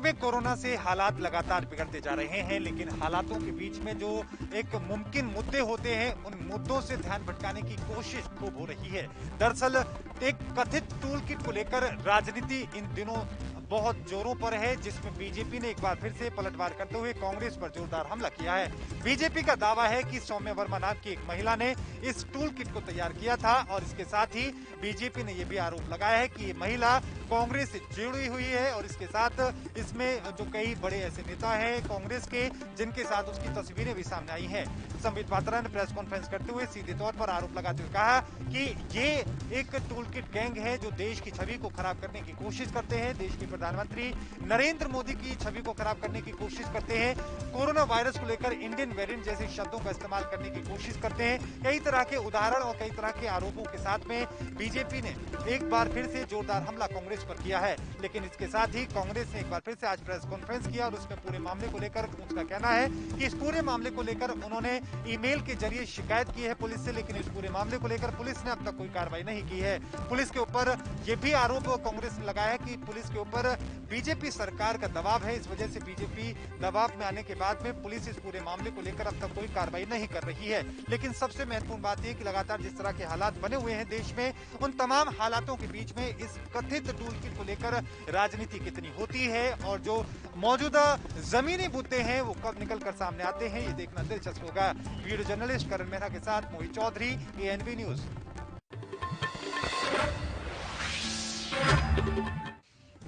में कोरोना से हालात लगातार बिगड़ते जा रहे हैं, लेकिन हालातों के बीच में जो एक मुमकिन मुद्दे होते हैं, उन मुद्दों से ध्यान भटकाने की कोशिश खूब हो रही है। दरअसल एक कथित टूल किट को लेकर राजनीति इन दिनों बहुत जोरों पर है, जिसमें बीजेपी ने एक बार फिर से पलटवार करते हुए कांग्रेस पर जोरदार हमला किया है। बीजेपी का दावा है कि सौम्या वर्मा नाम की एक महिला ने इस टूल किट को तैयार किया था और इसके साथ ही बीजेपी ने यह भी आरोप लगाया है कि ये महिला कांग्रेस से जुड़ी हुई है और इसके साथ इसमें जो कई बड़े ऐसे नेता हैं कांग्रेस के, जिनके साथ उसकी तस्वीरें भी सामने आई हैं। संबित पात्रा ने प्रेस कॉन्फ्रेंस करते हुए सीधे तौर पर आरोप लगाते हुए कहा कि ये एक टूल किट गैंग है जो देश की छवि को खराब करने की कोशिश करते हैं, देश के प्रधानमंत्री नरेंद्र मोदी की छवि को खराब करने की कोशिश करते हैं, कोरोना वायरस को लेकर इंडियन वेरिएंट जैसे शब्दों का इस्तेमाल करने की कोशिश करते हैं। कई तरह के उदाहरण और कई तरह के आरोपों के साथ में बीजेपी ने एक बार फिर से जोरदार हमला कांग्रेस पर किया है। लेकिन इसके साथ ही कांग्रेस ने एक बार फिर से आज प्रेस कॉन्फ्रेंस किया और उसमें पूरे मामले को लेकर उसका कहना है कि इस पूरे मामले को लेकर उन्होंने ईमेल के जरिए शिकायत की है पुलिस से, लेकिन इस पूरे मामले को लेकर पुलिस ने अब तक कोई कार्रवाई नहीं की है। पुलिस के ऊपर यह भी आरोप कांग्रेस ने लगाया है कि पुलिस के ऊपर बीजेपी सरकार का दबाव है, इस वजह से बीजेपी दबाव में आने के बाद में पुलिस इस पूरे मामले को लेकर अब तक कोई कार्रवाई नहीं कर रही है। लेकिन सबसे महत्वपूर्ण बात यह कि लगातार जिस तरह के हालात बने हुए हैं देश में, उन तमाम हालातों के बीच में इस कथित टूल किट को लेकर राजनीति कितनी होती है और जो मौजूदा जमीनी मुद्दे हैं वो कब निकल कर सामने आते हैं, ये देखना दिलचस्प होगा। वीडियो जर्नलिस्ट करण मेहरा के साथ मोहित चौधरी, ANB न्यूज।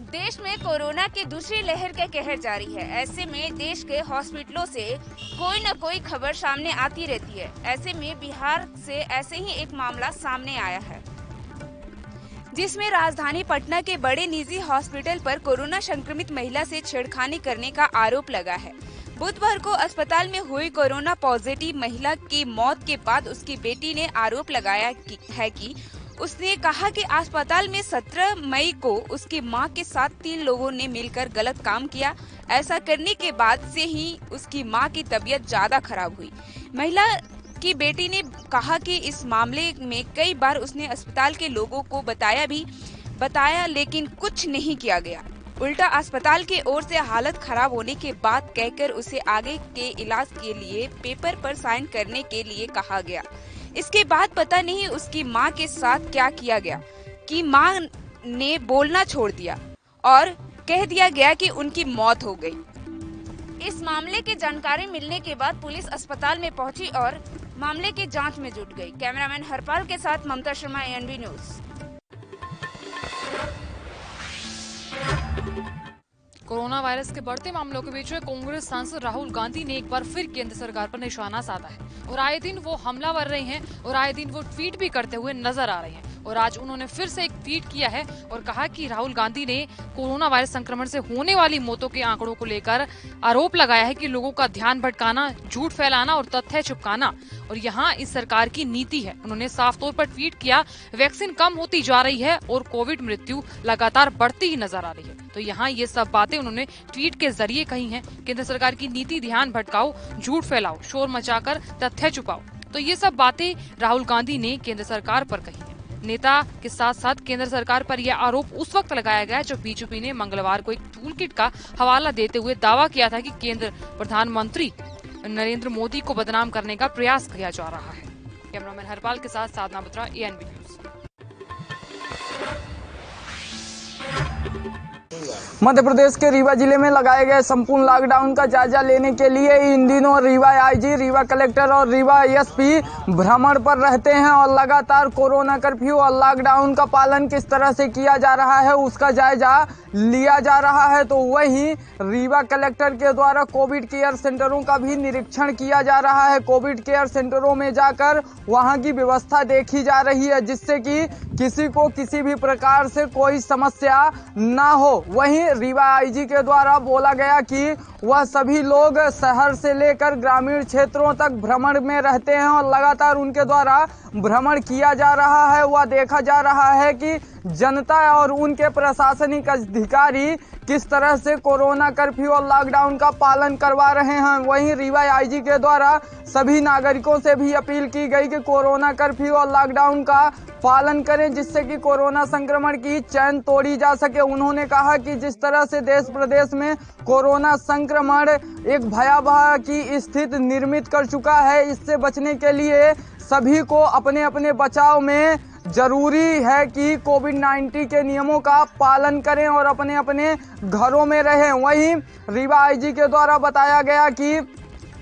देश में कोरोना की दूसरी लहर का कहर जारी है। ऐसे में देश के हॉस्पिटलों से कोई न कोई खबर सामने आती रहती है। ऐसे में बिहार से ऐसे ही एक मामला सामने आया है, जिसमें राजधानी पटना के बड़े निजी हॉस्पिटल पर कोरोना संक्रमित महिला से छेड़खानी करने का आरोप लगा है। बुधवार को अस्पताल में हुई कोरोना पॉजिटिव महिला की मौत के बाद उसकी बेटी ने आरोप लगाया है कि उसने कहा कि अस्पताल में 17 मई को उसकी मां के साथ 3 लोगों ने मिलकर गलत काम किया। ऐसा करने के बाद से ही उसकी मां की तबीयत ज्यादा खराब हुई। महिला की बेटी ने कहा कि इस मामले में कई बार उसने अस्पताल के लोगों को बताया लेकिन कुछ नहीं किया गया। उल्टा अस्पताल की ओर से हालत खराब होने के बाद कहकर उसे आगे के इलाज के लिए पेपर पर साइन करने के लिए कहा गया। इसके बाद पता नहीं उसकी मां के साथ क्या किया गया कि मां ने बोलना छोड़ दिया और कह दिया गया कि उनकी मौत हो गई। इस मामले की जानकारी मिलने के बाद पुलिस अस्पताल में पहुंची और मामले की जांच में जुट गई। कैमरामैन हरपाल के साथ Mamta Sharma, ANB news. Corona virus के बढ़ते मामलों के बीच में कांग्रेस सांसद राहुल गांधी ने एक बार फिर केंद्र सरकार पर निशाना साधा है और आए दिन वो हमलावर रहे हैं और आए दिन वो ट्वीट भी करते हुए नजर आ रहे हैं। और आज उन्होंने फिर से एक ट्वीट किया है और कहा कि राहुल गांधी ने कोरोना वायरस संक्रमण से होने वाली मौतों के आंकड़ों को लेकर आरोप लगाया है कि लोगों का ध्यान भटकाना, झूठ फैलाना और तथ्य छुपकाना और यहाँ इस सरकार की नीति है। उन्होंने साफ तौर पर ट्वीट किया, वैक्सीन कम होती जा रही है और कोविड मृत्यु लगातार बढ़ती ही नजर आ रही है। तो यहाँ ये सब बातें उन्होंने ट्वीट के जरिए कही हैं। केंद्र सरकार की नीति ध्यान भटकाओ, झूठ फैलाओ, शोर मचाकर तथ्य छुपाओ। तो ये सब बातें राहुल गांधी ने केंद्र सरकार पर कही है। नेता के साथ साथ केंद्र सरकार पर यह आरोप उस वक्त लगाया गया जब बीजेपी ने मंगलवार को एक टूल किट का हवाला देते हुए दावा किया था कि केंद्र प्रधानमंत्री नरेंद्र मोदी को बदनाम करने का प्रयास किया जा रहा है। कैमरामैन हरपाल के साथ साधना बत्रा, ANB न्यूज। मध्य प्रदेश के रीवा जिले में लगाए गए संपूर्ण लॉकडाउन का जायजा लेने के लिए इन दिनों रीवा IG, रीवा कलेक्टर और रीवा SP भ्रमण पर रहते हैं और लगातार कोरोना कर्फ्यू और लॉकडाउन का पालन किस तरह से किया जा रहा है उसका जायजा लिया जा रहा है। तो वहीं रीवा कलेक्टर के द्वारा कोविड केयर सेंटरों का भी निरीक्षण किया जा रहा है। कोविड केयर सेंटरों में जाकर वहां की व्यवस्था देखी जा रही है, जिससे कि किसी को किसी भी प्रकार से कोई समस्या ना हो। वहीं रीवा IG के द्वारा बोला गया कि वह सभी लोग शहर से लेकर ग्रामीण क्षेत्रों तक भ्रमण में रहते हैं और लगातार उनके द्वारा भ्रमण किया जा रहा है। वह देखा जा रहा है कि जनता और उनके प्रशासनिक अधिकारी किस तरह से कोरोना कर्फ्यू और लॉकडाउन का पालन करवा रहे हैं। वहीं रीवा आईजी के द्वारा सभी नागरिकों से भी अपील की गई कि कोरोना कर्फ्यू और लॉकडाउन का पालन करें, जिससे कि कोरोना संक्रमण की चैन तोड़ी जा सके। उन्होंने कहा कि जिस तरह से देश प्रदेश में कोरोना संक्रमण एक भयावह की स्थिति निर्मित कर चुका है, इससे बचने के लिए सभी को अपने अपने बचाव में जरूरी है कि कोविड-19 के नियमों का पालन करें और अपने अपने घरों में रहें। वहीं रीवा आईजी के द्वारा बताया गया कि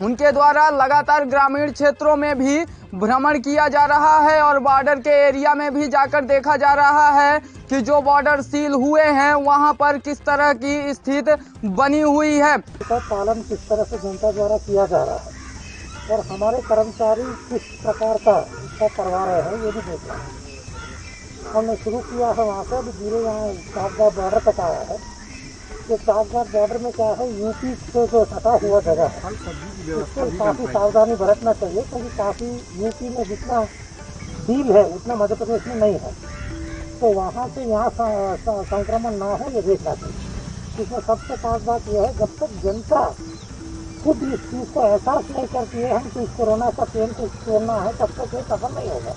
उनके द्वारा लगातार ग्रामीण क्षेत्रों में भी भ्रमण किया जा रहा है और बॉर्डर के एरिया में भी जाकर देखा जा रहा है कि जो बॉर्डर सील हुए हैं वहां पर किस तरह की स्थिति बनी हुई है। इसका पालन किस तरह से जनता द्वारा किया जा रहा है और हमारे कर्मचारी किस प्रकार का इसका करवा रहे हैं ये भी देख रहे हैं। हमने शुरू किया है वहाँ से, अभी धीरे यहाँ चाकगांव बॉर्डर तक आया है। ये चाकगांव बॉर्डर में क्या है, यूपी से जो सटा हुआ जगह है इससे काफ़ी सावधानी बरतना चाहिए, क्योंकि काफ़ी यूपी में जितना डील है उतना मध्य प्रदेश में नहीं है, तो वहाँ से यहाँ संक्रमण ना हो ये देखना चाहिए। इसमें सबसे खास बात यह है, जब तक जनता खुद इस चीज़ को एहसास नहीं करती है हम इस कोरोना का पेन को छोड़ना है, तब तक ये सफल नहीं होगा।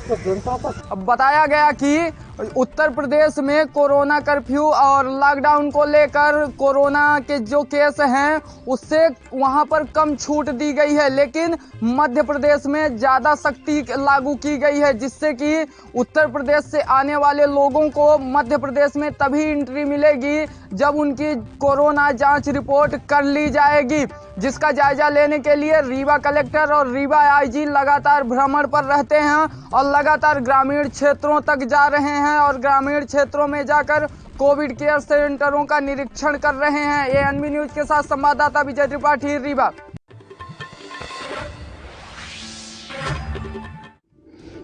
तो जनता का अब बताया गया कि उत्तर प्रदेश में कोरोना कर्फ्यू और लॉकडाउन को लेकर कोरोना के जो केस हैं उससे वहां पर कम छूट दी गई है, लेकिन मध्य प्रदेश में ज़्यादा सख्ती लागू की गई है, जिससे कि उत्तर प्रदेश से आने वाले लोगों को मध्य प्रदेश में तभी एंट्री मिलेगी जब उनकी कोरोना जांच रिपोर्ट कर ली जाएगी, जिसका जायजा लेने के लिए रीवा कलेक्टर और रीवा आईजी लगातार भ्रमण पर रहते हैं और लगातार ग्रामीण क्षेत्रों तक जा रहे हैं और ग्रामीण क्षेत्रों में जाकर कोविड केयर सेंटरों का निरीक्षण कर रहे हैं। एएनबी न्यूज के साथ संवाददाता विजय त्रिपाठी, रीवा।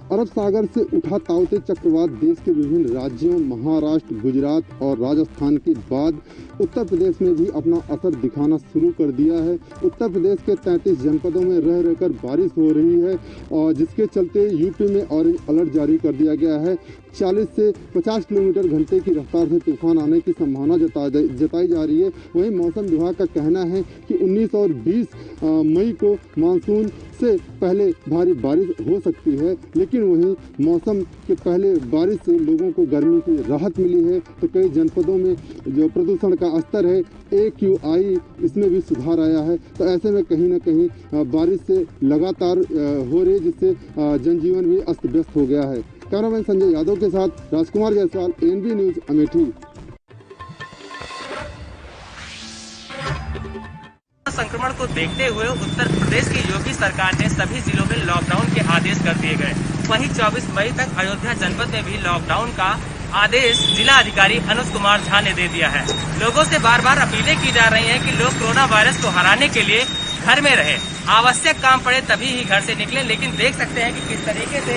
अरब सागर से उठा ताउते चक्रवात देश के विभिन्न राज्यों महाराष्ट्र, गुजरात और राजस्थान के बाद उत्तर प्रदेश में भी अपना असर दिखाना शुरू कर दिया है। उत्तर प्रदेश के 33 जनपदों में रह रहकर बारिश हो रही है और जिसके चलते यूपी में ऑरेंज अलर्ट जारी कर दिया गया है। 40 से 50 किलोमीटर घंटे की रफ्तार से तूफान आने की संभावना जताई जा रही है। वहीं मौसम विभाग का कहना है कि 19 और 20 मई को मानसून से पहले भारी बारिश हो सकती है, लेकिन वहीं मौसम के पहले बारिश से लोगों को गर्मी की राहत मिली है। तो कई जनपदों में जो प्रदूषण का स्तर है AQI इसमें भी सुधार आया है। तो ऐसे में कहीं ना कहीं बारिश से लगातार हो रही, जिससे जनजीवन भी अस्त व्यस्त हो गया है। कैमरामैन संजय यादव के साथ राजकुमार जायसवाल, एएनबी न्यूज, अमेठी। संक्रमण को देखते हुए उत्तर प्रदेश की योगी सरकार ने सभी जिलों में लॉकडाउन के आदेश कर दिए गए। वहीं 24 मई तक अयोध्या जनपद में भी लॉकडाउन का आदेश जिला अधिकारी अनुज कुमार झा ने दे दिया है। लोगों से बार बार अपीलें की जा रही हैं कि लोग कोरोना वायरस को हराने के लिए घर में रहे, आवश्यक काम पड़े तभी ही घर से निकले। लेकिन देख सकते हैं कि किस तरीके से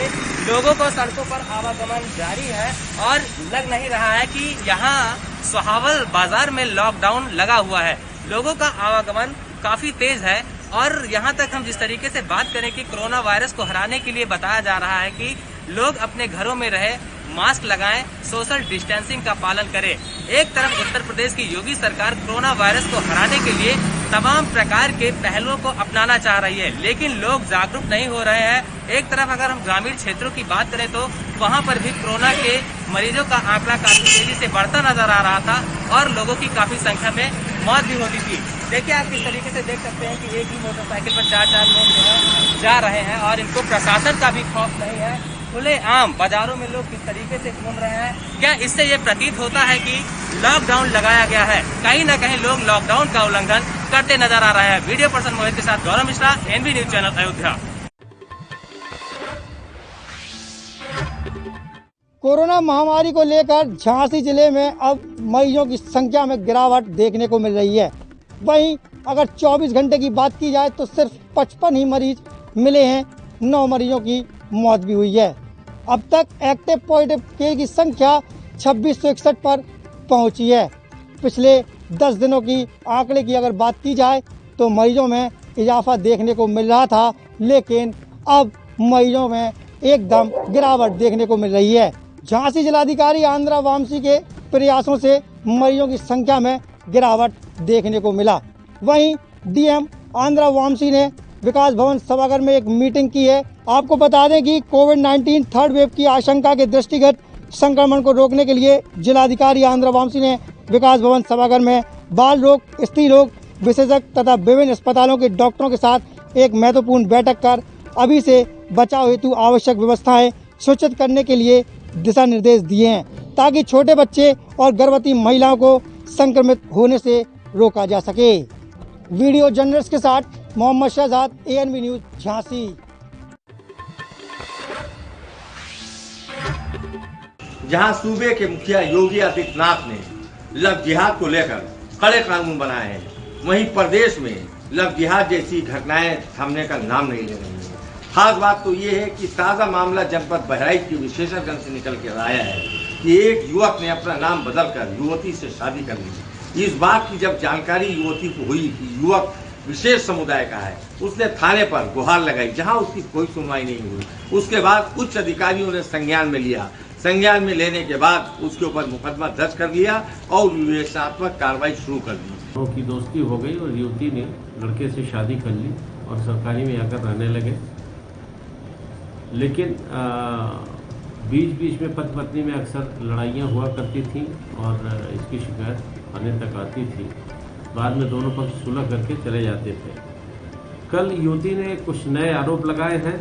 लोगों को सड़कों पर आवागमन जारी है और लग नहीं रहा है कि यहाँ सुहावल बाजार में लॉकडाउन लगा हुआ है। लोगों का आवागमन काफी तेज है और यहाँ तक हम जिस तरीके से बात करें कि कोरोना वायरस को हराने के लिए बताया जा रहा है कि लोग अपने घरों में रहे, मास्क लगाएं, सोशल डिस्टेंसिंग का पालन करें। एक तरफ उत्तर प्रदेश की योगी सरकार कोरोना वायरस को हराने के लिए तमाम प्रकार के पहलों को अपनाना चाह रही है, लेकिन लोग जागरूक नहीं हो रहे हैं। एक तरफ अगर हम ग्रामीण क्षेत्रों की बात करें तो वहां पर भी कोरोना के मरीजों का आंकड़ा काफी तेजी से बढ़ता नजर आ रहा था और लोगों की काफी संख्या में मौत भी होती थी। देखिए आप किस तरीके से देख सकते हैं कि एक ही मोटरसाइकिल पर 4-4 लोग जो है जा रहे हैं और इनको प्रशासन का भी खौफ नहीं है। खुले आम बाजारों में लोग किस तरीके से घूम रहे हैं। क्या इससे ये प्रतीत होता है कि लॉकडाउन लगाया गया है? कहीं न कहीं लोग लॉकडाउन का उल्लंघन करते नजर आ रहे हैं। वीडियो पर्सन मोहित के साथ Gaurav Mishra, ANB news channel, Ayodhya. Corona महामारी को लेकर झांसी जिले में अब मरीजों की संख्या में गिरावट देखने को मिल रही है। वहीं अगर 24 घंटे की बात की जाए तो सिर्फ 55 ही मरीज मिले हैं, 9 मरीजों की मौत भी हुई है। अब तक एक्टिव पॉजिटिव केस की संख्या 2661 पर पहुंची है। पिछले 10 दिनों की आंकड़े की अगर बात की जाए तो मरीजों में इजाफा देखने को मिल रहा था, लेकिन अब मरीजों में एकदम गिरावट देखने को मिल रही है। झांसी जिलाधिकारी आंध्रा वामसी के प्रयासों से मरीजों की संख्या में गिरावट देखने को मिला। वहीं डीएम आंध्रा वामसी ने विकास भवन सभागार में एक मीटिंग की है। आपको बता दें कि कोविड-19 थर्ड वेव की आशंका के दृष्टिगत संक्रमण को रोकने के लिए जिलाधिकारी आंध्रा वामसी ने विकास भवन सभागार में बाल रोग, स्त्री रोग विशेषज्ञ तथा विभिन्न अस्पतालों के डॉक्टरों के साथ एक महत्वपूर्ण बैठक कर अभी से बचाव हेतु आवश्यक व्यवस्थाएं सुनिश्चित करने के लिए दिशा निर्देश दिए हैं, ताकि छोटे बच्चे और गर्भवती महिलाओं को संक्रमित होने से रोका जा सके। वीडियो जर्नलिस्ट के साथ मोहम्मद शहजाद, ANB न्यूज, झांसी। जहां सूबे के मुखिया योगी आदित्यनाथ ने लव जिहाद को लेकर कड़े कानून बनाए हैं, वहीं प्रदेश में लव जिहाद जैसी घटनाएं थमने का नाम नहीं ले रही है। खास बात तो ये है कि ताजा मामला जनपद बहराइच की विशेषज्ञ से निकल कर आया है कि एक युवक ने अपना नाम बदलकर युवती से शादी कर ली। इस बात की जब जानकारी युवती को हुई कि युवक विशेष समुदाय का है, उसने थाने पर गुहार लगाई, जहां उसकी कोई सुनवाई नहीं हुई। उसके बाद उच्च अधिकारियों ने संज्ञान में लिया। संज्ञान में लेने के बाद उसके ऊपर मुकदमा दर्ज कर लिया और विवेचनात्मक कार्रवाई शुरू कर दी। की दोस्ती हो गई और युवती ने लड़के से शादी कर ली और सरकारी में आकर रहने लगे। लेकिन बीच बीच में पति पत्नी में अक्सर लड़ाइयाँ हुआ करती थीं और इसकी शिकायत थाने तक आती थी। बाद में दोनों पक्ष सुलह करके चले जाते थे। कल युवती ने कुछ नए आरोप लगाए हैं,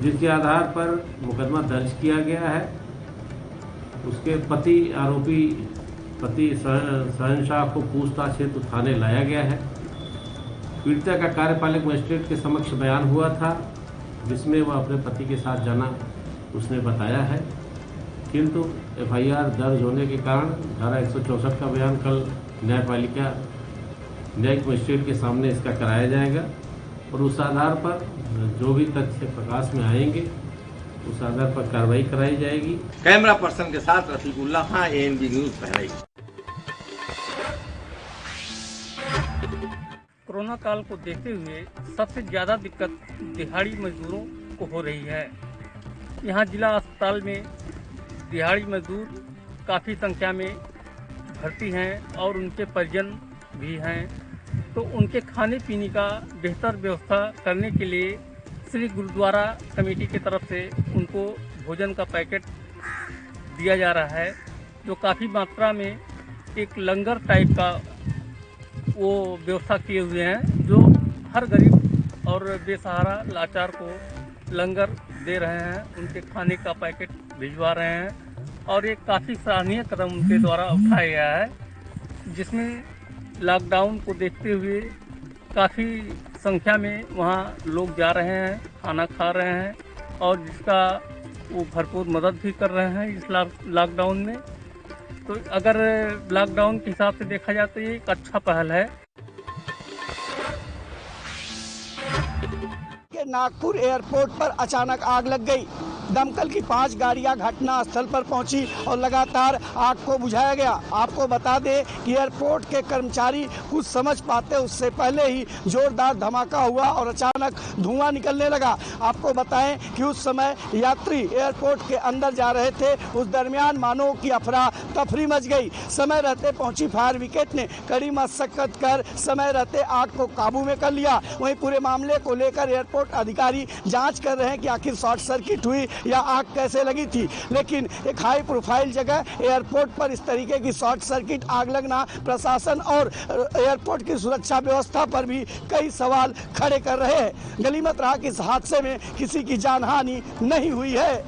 जिसके आधार पर मुकदमा दर्ज किया गया है। उसके पति शहनशाह को पूछताछ हेतु थाने लाया गया है। पीड़िता का कार्यपालक मजिस्ट्रेट के समक्ष बयान हुआ था, जिसमें वह अपने पति के साथ जाना उसने बताया है, किंतु FIR दर्ज होने के कारण धारा 164 का बयान कल न्यायिक मजिस्ट्रेट के सामने इसका कराया जाएगा और उस आधार पर जो भी तथ्य प्रकाश में आएंगे उस आधार पर कार्रवाई कराई जाएगी। कैमरा पर्सन के साथ रफीकुल्लाह खां, ANB न्यूज, बहराइच। कोरोना काल को देखते हुए सबसे ज़्यादा दिक्कत दिहाड़ी मजदूरों को हो रही है। यहाँ जिला अस्पताल में दिहाड़ी मजदूर काफ़ी संख्या में भर्ती हैं और उनके परिजन भी हैं, तो उनके खाने पीने का बेहतर व्यवस्था करने के लिए श्री गुरुद्वारा कमेटी की तरफ से उनको भोजन का पैकेट दिया जा रहा है, जो काफ़ी मात्रा में एक लंगर टाइप का वो व्यवस्था किए हुए हैं, जो हर गरीब और बेसहारा लाचार को लंगर दे रहे हैं, उनके खाने का पैकेट भिजवा रहे हैं और एक काफ़ी सराहनीय कदम उनके द्वारा उठाया गया है, जिसमें लॉकडाउन को देखते हुए काफ़ी संख्या में वहाँ लोग जा रहे हैं, खाना खा रहे हैं और जिसका वो भरपूर मदद भी कर रहे हैं इस लॉकडाउन में। तो अगर लॉकडाउन के हिसाब से देखा जाए तो ये एक अच्छा पहल है। नागपुर एयरपोर्ट पर अचानक आग लग गई। दमकल की 5 गाड़ियां घटना स्थल पर पहुंची और लगातार आग को बुझाया गया। आपको बता दें कि एयरपोर्ट के कर्मचारी कुछ समझ पाते उससे पहले ही जोरदार धमाका हुआ और अचानक धुआं निकलने लगा। आपको बताएं कि उस समय यात्री एयरपोर्ट के अंदर जा रहे थे, उस दरमियान मानव की अफरा तफरी मच गई। समय रहते पहुंची फायर ब्रिगेड ने कड़ी मशक्कत कर समय रहते आग को काबू में कर लिया। वहीं पूरे मामले को लेकर एयरपोर्ट अधिकारी जांच कर रहे हैं कि आखिर शॉर्ट सर्किट हुई या आग कैसे लगी थी। लेकिन एक हाई प्रोफाइल जगह एयरपोर्ट पर इस तरीके की शॉर्ट सर्किट आग लगना प्रशासन और एयरपोर्ट की सुरक्षा व्यवस्था पर भी कई सवाल खड़े कर रहे हैं। गनीमत रहा कि इस हादसे में किसी की जानहानि नहीं हुई है।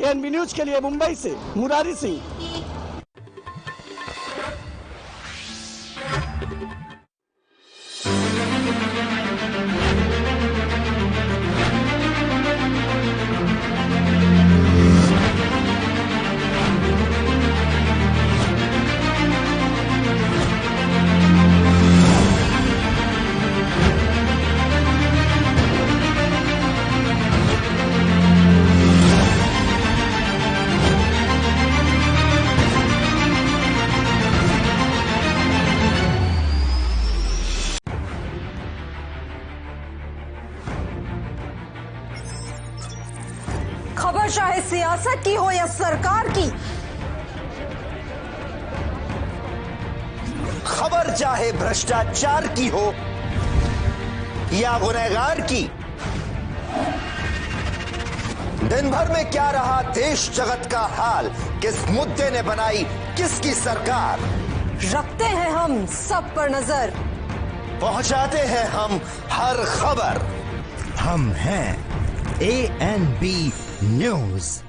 ANB न्यूज के लिए मुंबई से मुरारी सिंह। खबर चाहे सियासत की हो या सरकार की, खबर चाहे भ्रष्टाचार की हो या गुनहगार की, दिन भर में क्या रहा देश जगत का हाल, किस मुद्दे ने बनाई किसकी सरकार, रखते हैं हम सब पर नजर, पहुंचाते हैं हम हर खबर। हम हैं ANB न्यूज।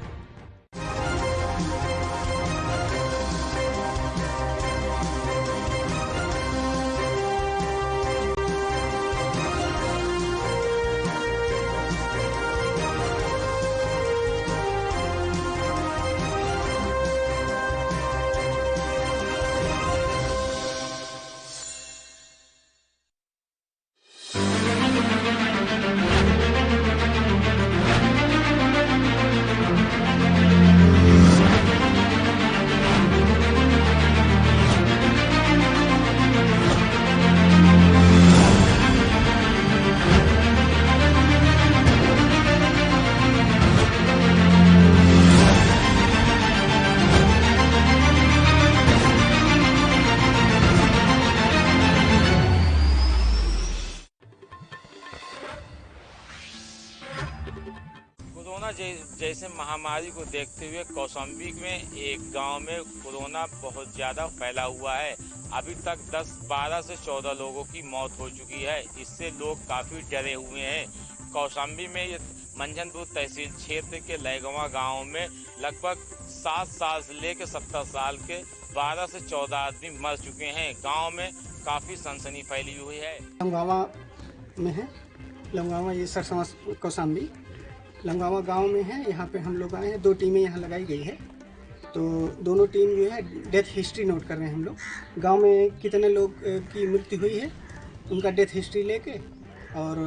कोरोना जैसे महामारी को देखते हुए कौशाम्बी में एक गांव में कोरोना बहुत ज़्यादा फैला हुआ है। अभी तक 12 से 14 लोगों की मौत हो चुकी है। इससे लोग काफ़ी डरे हुए हैं। कौशाम्बी में मंझनपुर तहसील क्षेत्र के लयगवा गांव में लगभग 7 साल से लेकर 70 साल के 12 से 14 आदमी मर चुके हैं। गांव में काफ़ी सनसनी फैली हुई है। लंगावा में है, लंगावा ये सरसवा कौशाम्बी लंगावा गांव में है। यहाँ पे हम लोग आए हैं, 2 टीमें यहाँ लगाई गई है। तो दोनों टीम जो है डेथ हिस्ट्री नोट कर रहे हैं हम लोग। गांव में कितने लोग की मृत्यु हुई है उनका डेथ हिस्ट्री लेके, और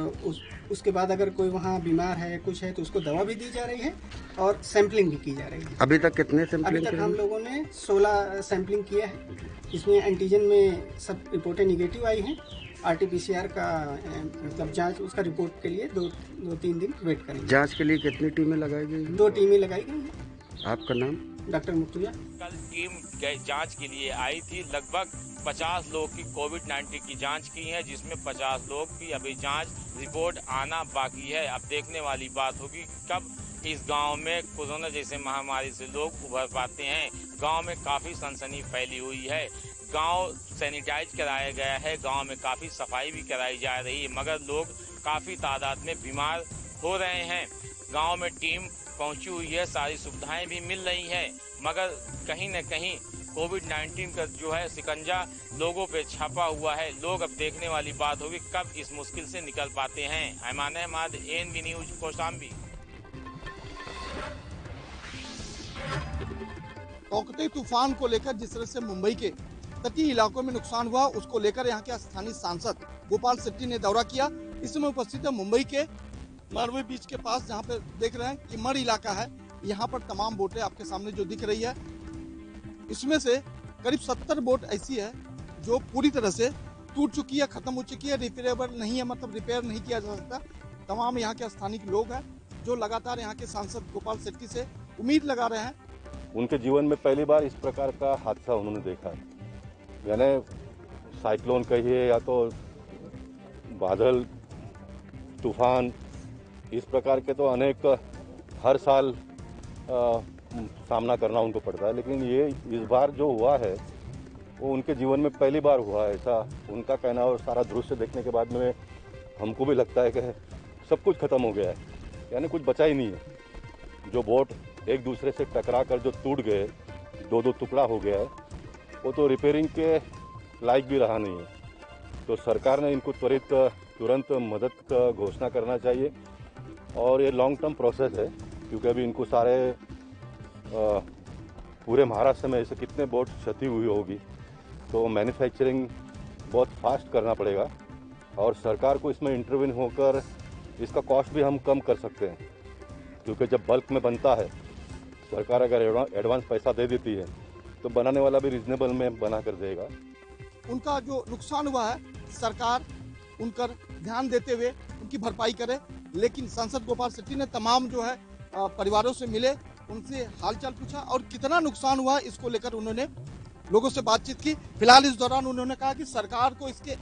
उसके बाद अगर कोई वहाँ बीमार है कुछ है तो उसको दवा भी दी जा रही है और सैंपलिंग भी की जा रही है। अभी तक कितने सैंपलिंग? अभी तक हम लोगों ने 16 सैंपलिंग किया है। इसमें एंटीजन में सब रिपोर्टें निगेटिव आई हैं। RT-PCR का मतलब जांच, उसका रिपोर्ट के लिए 2-3 दिन वेट करेंगे। जांच के लिए कितनी टीमें लगाई गई? 2 टीमें लगाई गई हैं। आपका नाम? डॉक्टर मुर्तुजा। कल टीम जांच के लिए आई थी। लगभग 50 लोग की कोविड-19 की जांच की है, जिसमें 50 लोग की अभी जांच रिपोर्ट आना बाकी है। अब देखने वाली बात होगी कब इस गांव में कोरोना जैसे महामारी से लोग उभर पाते हैं। गांव में काफी सनसनी फैली हुई है। गांव सैनिटाइज कराया गया है। गांव में काफी सफाई भी कराई जा रही है, मगर लोग काफी तादाद में बीमार हो रहे हैं। गांव में टीम पहुंची हुई है, सारी सुविधाएं भी मिल रही हैं, मगर कहीं न कहीं कोविड-19 का जो है शिकंजा लोगों पे छापा हुआ है। लोग अब देखने वाली बात होगी कब इस मुश्किल से निकल पाते हैं। Aiman Ahmad, ANB news, Kaushambi. Tauktae तूफान को लेकर जिस तरह से मुंबई के तटीय इलाकों में नुकसान हुआ, उसको लेकर यहाँ के स्थानीय सांसद गोपाल शेट्टी ने दौरा किया। इस समय उपस्थित है मुंबई के मारवे बीच के पास, जहाँ पे देख रहे हैं कि मड़ इलाका है। यहाँ पर तमाम बोटें आपके सामने जो दिख रही है, इसमें से करीब 70 बोट ऐसी है जो पूरी तरह से टूट चुकी है, खत्म हो चुकी है, रिपेयरेबल नहीं है, मतलब रिपेयर नहीं किया जा सकता। तमाम यहाँ के स्थानीय लोग हैं जो लगातार यहाँ के सांसद गोपाल शेट्टी से उम्मीद लगा रहे हैं। उनके जीवन में पहली बार इस प्रकार का हादसा उन्होंने देखा है। यानी साइक्लोन कहिए या तो बादल, तूफान, इस प्रकार के तो अनेक हर साल सामना करना उनको पड़ता है, लेकिन ये इस बार जो हुआ है वो उनके जीवन में पहली बार हुआ है, ऐसा उनका कहना। और सारा दृश्य देखने के बाद में हमको भी लगता है कि सब कुछ खत्म हो गया है, यानी कुछ बचा ही नहीं है। जो बोट एक दूसरे से टकरा कर जो टूट गए, 2-2 टुकड़ा हो गया है, वो तो रिपेयरिंग के लायक भी रहा नहीं है। तो सरकार ने इनको त्वरित तुरंत मदद का घोषणा करना चाहिए। और ये लॉन्ग टर्म प्रोसेस है, क्योंकि अभी इनको सारे पूरे महाराष्ट्र में ऐसे कितने बोट क्षति हुई होगी, तो मैन्युफैक्चरिंग बहुत फास्ट करना पड़ेगा। और सरकार को इसमें इंटरवीन होकर इसका कॉस्ट भी हम कम कर सकते हैं, क्योंकि जब बल्क में बनता है, सरकार अगर एडवांस पैसा दे देती है तो बनाने वाला भी रिजनेबल में बना कर देगा। उनका जो नुकसान हुआ है सरकार उन पर ध्यान देते हुए उनकी भरपाई करे, लेकिन सांसद गोपाल शेट्टी ने तमाम जो है परिवारों से मिले, उनसे हालचाल पूछा और कितना नुकसान हुआ इसको लेकर उन्होंने लोगों से बातचीत की। फिलहाल इस दौरान उन्होंने कहा कि सरकार को इसके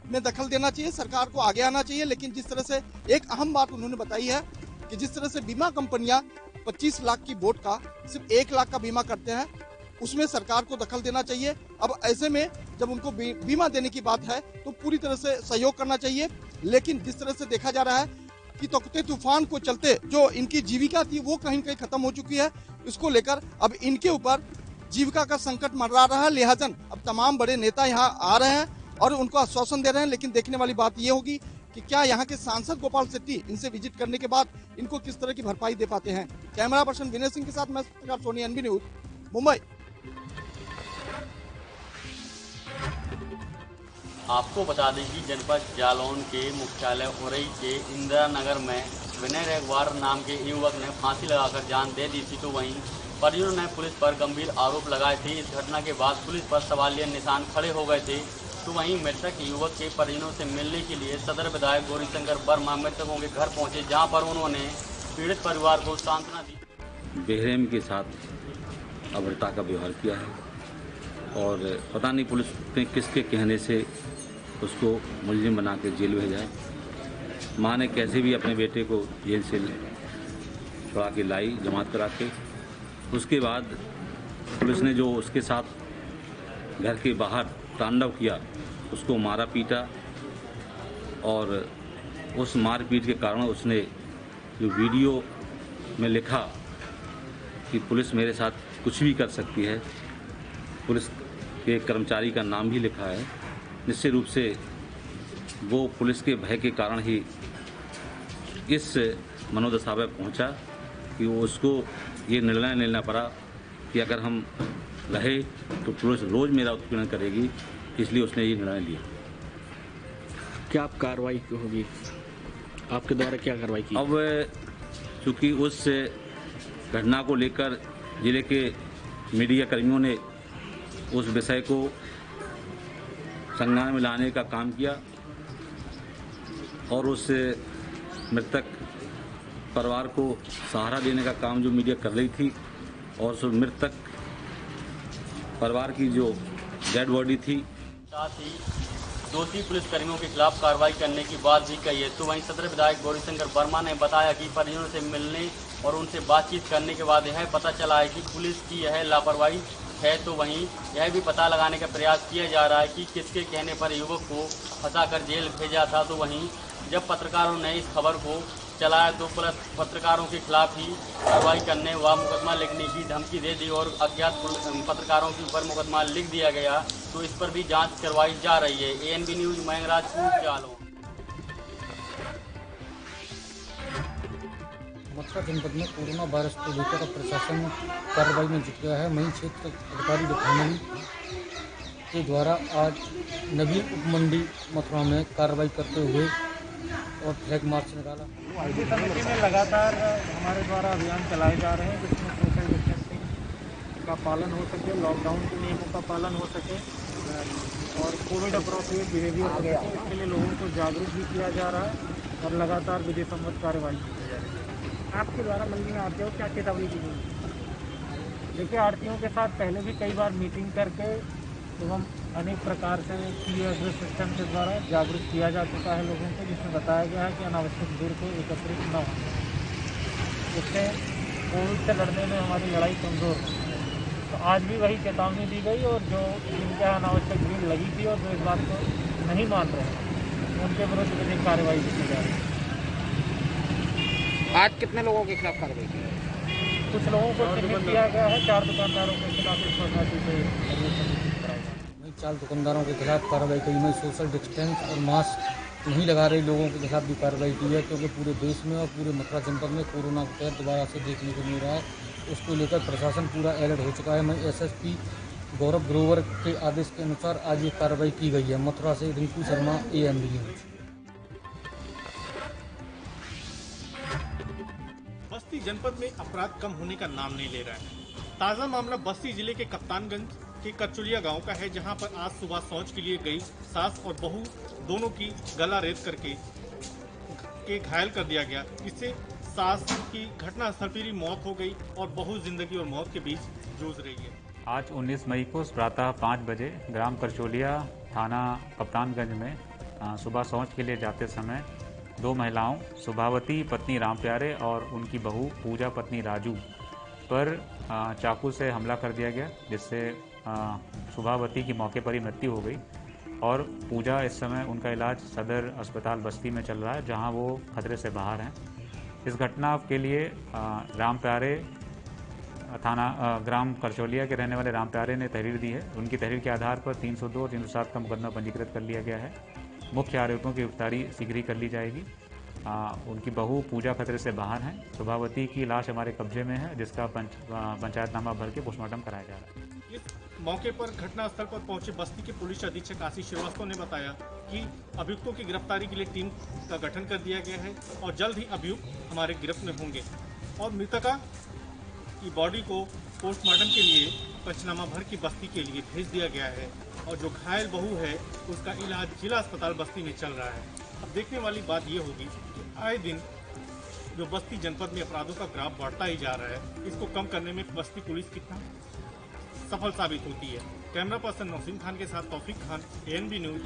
में दखल देना चाहिए, सरकार को आगे आना चाहिए। लेकिन जिस तरह से एक अहम बात उन्होंने बताई है कि जिस तरह से बीमा कंपनियां 25 लाख की बोट का सिर्फ 1 लाख का बीमा करते हैं, उसमें सरकार को दखल देना चाहिए। अब ऐसे में जब उनको बीमा देने की बात है तो पूरी तरह से सहयोग करना चाहिए। लेकिन जिस तरह से देखा जा रहा है कि तोकते तूफान को चलते जो इनकी जीविका थी वो कहीं कहीं खत्म हो चुकी है, इसको लेकर अब इनके ऊपर जीविका का संकट मंडरा रहा है। लिहाजा अब तमाम बड़े नेता यहाँ आ रहे हैं और उनको आश्वासन दे रहे हैं। लेकिन देखने वाली बात ये होगी कि क्या यहाँ के सांसद गोपाल शेट्टी इनसे विजिट करने के बाद इनको किस तरह की भरपाई दे पाते हैं। कैमरा पर्सन विनय सिंह के साथ मैं पत्रकार सोनी, एनबी न्यूज, मुंबई। आपको बता दें कि जनपद जालौन के मुख्यालय उरई के इंदिरा नगर में विनय रेगवार नाम के युवक ने फांसी लगाकर जान दे दी थी, तो वहीं परिजनों ने पुलिस पर गंभीर आरोप लगाए थे। इस घटना के बाद पुलिस पर सवालिया निशान खड़े हो गए थे। तो वहीं मृतक युवक के परिजनों से मिलने के लिए सदर विधायक गौरीशंकर वर्मा मृतकों के घर पहुंचे, जहां पर उन्होंने पीड़ित परिवार को सांत्वना दी। बेरहमी के साथ अभद्रता का व्यवहार किया है और पता नहीं पुलिस ने किसके कहने से उसको मुलजिम बना के जेल भेजा है। माँ ने कैसे भी अपने बेटे को जेल से छुड़ा के लाई, जमात करा के। उसके बाद पुलिस ने जो उसके साथ घर के बाहर तांडव किया, उसको मारा पीटा और उस मारपीट के कारण उसने जो वीडियो में लिखा कि पुलिस मेरे साथ कुछ भी कर सकती है, पुलिस के कर्मचारी का नाम भी लिखा है। निश्चित रूप से वो पुलिस के भय के कारण ही इस मनोदशा में पहुंचा कि वो उसको ये निर्णय लेना पड़ा कि अगर हम रहे तो पुलिस रोज़ मेरा उत्पीड़न करेगी, इसलिए उसने ये निर्णय लिया। क्या आप कार्रवाई होगी, आपके द्वारा क्या कार्रवाई की? अब चूँकि उस घटना को लेकर जिले के मीडिया कर्मियों ने उस विषय को संज्ञान में लाने का काम किया और उस मृतक परिवार को सहारा देने का काम जो मीडिया कर रही थी और उस मृतक परिवार की जो डेड बॉडी थी, साथ ही दोषी पुलिसकर्मियों के खिलाफ कार्रवाई करने की बात भी कही है। तो वहीं सदर विधायक गौरीशंकर वर्मा ने बताया कि परिजनों से मिलने और उनसे बातचीत करने के बाद यह पता चला है कि पुलिस की यह लापरवाही है। तो वहीं यह भी पता लगाने का प्रयास किया जा रहा है कि किसके कहने पर युवक को फंसाकर जेल भेजा था। तो वहीं जब पत्रकारों ने इस खबर को चलाया तो पुलिस पत्रकारों के खिलाफ ही कार्रवाई करने व मुकदमा लिखने की धमकी दे दी और अज्ञात पत्रकारों के ऊपर मुकदमा लिख दिया गया। तो इस पर भी जांच करवाई जा रही है। एएनबी न्यूज मयंगराजपुर जालौन। मथुरा जनपद में कोरोना वायरस को लेकर प्रशासन कार्रवाई में जुट गया है। वहीं क्षेत्र अधिकारी डिपार्टमेंट के द्वारा आज नवीन उपमंडी मथुरा में कार्रवाई करते हुए और फ्लैग मार्च निकाला। आईटी समिति में लगातार हमारे द्वारा अभियान चलाए जा रहे हैं जिसमें सोशल डिस्टेंसिंग का पालन हो सके, लॉकडाउन के नियमों का पालन हो सके और कोविड अप्रोप्रिएट बिहेवियर हो सके, इसके लिए लोगों को जागरूक भी किया जा रहा है और लगातार विधि सम्मत कार्रवाई की जा रही है। आपके द्वारा मंडी में आते हो क्या चेतावनी दी गई? देखिए, आड़तियों के साथ पहले भी कई बार मीटिंग करके एवं अनेक प्रकार से एड्रेस सिस्टम के द्वारा जागरूक किया जा चुका है लोगों को, जिसमें बताया गया है कि अनावश्यक भीड़ को एकत्रित न हो। इससे कोविड से लड़ने में हमारी लड़ाई कमज़ोर है। तो आज भी वही चेतावनी दी गई और जो जिनके अनावश्यक भीड़ लगी थी और जो इस बात को नहीं मान रहे हैं उनके विरुद्ध विधिक कार्रवाई की जा रही है। आज कितने लोगों के खिलाफ कार्रवाई की? कुछ लोगों को चिन्हित किया गया है, 4 दुकानदारों के खिलाफ इस प्रकार से 4 दुकानदारों के खिलाफ कार्रवाई की में सोशल डिस्टेंस और मास्क नहीं लगा रहे लोगों के खिलाफ भी कार्रवाई की है, क्योंकि पूरे देश में और पूरे मथुरा जनपद में कोरोना का कहर दोबारा से देखने को मिल रहा है। उसको लेकर प्रशासन पूरा अलर्ट हो चुका है। मैं एसएसपी गौरव ग्रोवर के आदेश के अनुसार आज ये कार्रवाई की गई है। मथुरा से रिंकू शर्मा, एएनबी न्यूज। बस्ती जनपद में अपराध कम होने का नाम नहीं ले रहा है। ताज़ा मामला बस्ती जिले के कप्तानगंज के करचुलिया गांव का है, जहां पर आज सुबह शौच के लिए गई सास और बहू दोनों की गला रेत करके घायल कर दिया गया। इससे सास की घटनास्थल पर ही मौत हो गई और बहू जिंदगी और मौत के बीच जूझ रही है। आज 19 मई को प्रातः 5 बजे ग्राम करचोलिया थाना कप्तानगंज में सुबह शौच के लिए जाते समय दो महिलाओं सुभावती पत्नी राम प्यारे और उनकी बहू पूजा पत्नी राजू पर चाकू से हमला कर दिया गया, जिससे सुभावती की मौके पर ही मृत्यु हो गई और पूजा इस समय उनका इलाज सदर अस्पताल बस्ती में चल रहा है, जहां वो खतरे से बाहर हैं। इस घटना के लिए राम प्यारे थाना ग्राम करचोलिया के रहने वाले राम प्यारे ने तहरीर दी है। उनकी तहरीर के आधार पर 302 और 307 का मुकदमा पंजीकृत कर लिया गया है। मुख्य आरोपियों की गिरफ्तारी शीघ्र ही कर ली जाएगी। उनकी बहू पूजा खतरे से बाहर हैं। सुभावती की लाश हमारे कब्जे में है, जिसका पंचायतनामा भर के पोस्टमार्टम कराया जा रहा है। इस मौके पर घटनास्थल पर पहुंचे बस्ती के पुलिस अधीक्षक आशीष श्रीवास्तव ने बताया कि अभियुक्तों की गिरफ्तारी के लिए टीम का गठन कर दिया गया है और जल्द ही अभियुक्त हमारे गिरफ्त में होंगे और मृतका की बॉडी को पोस्टमार्टम के लिए पंचनामा भर की बस्ती के लिए भेज दिया गया है और जो घायल बहू है उसका इलाज जिला अस्पताल बस्ती में चल रहा है। अब देखने वाली बात ये होगी कि आए दिन जो बस्ती जनपद में अपराधों का ग्राफ बढ़ता ही जा रहा है, इसको कम करने में बस्ती पुलिस कितना सफल साबित होती है। कैमरा पर्सन नौसीम खान के साथ तौफीक खान, ANB न्यूज।